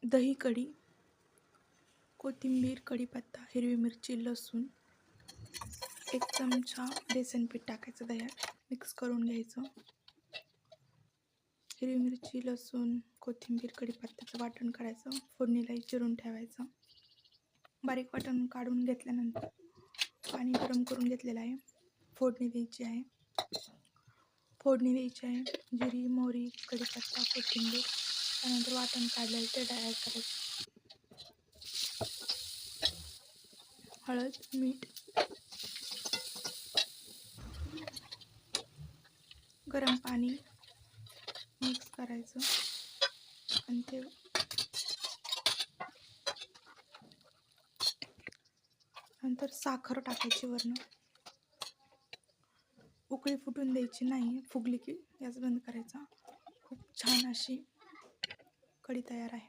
दही कढी, कोथिंबीर, कढीपत्ता, हिरवी मिरची, लसूण, 1 चमचा बेसन पीठ टाकायचं दह्यात, मिक्स करून घ्यायचं. हिरवी मिरची, लसूण, कोथिंबीर, कढीपत्त्याचं वाटण करायचं. फोडणीलाही चिरून ठेवायचं. बारीक वाटण काढून घेतल्यानंतर पाणी गरम करून घेतलेलं आहे. फोडणी द्यायची आहे. जिरी, मोहरी, कढीपत्ता, कोथिंबीर. त्यानंतर वाटण काढलेलं ते ॲड करायचं. हळद, मीठ, गरम पाणी मिक्स करायचं आणि ते नंतर साखर टाकायची वरून. उकळी फुटून द्यायची नाही, फुगली की गॅस बंद करायचा. खूप छान अशी कढी तयार आहे.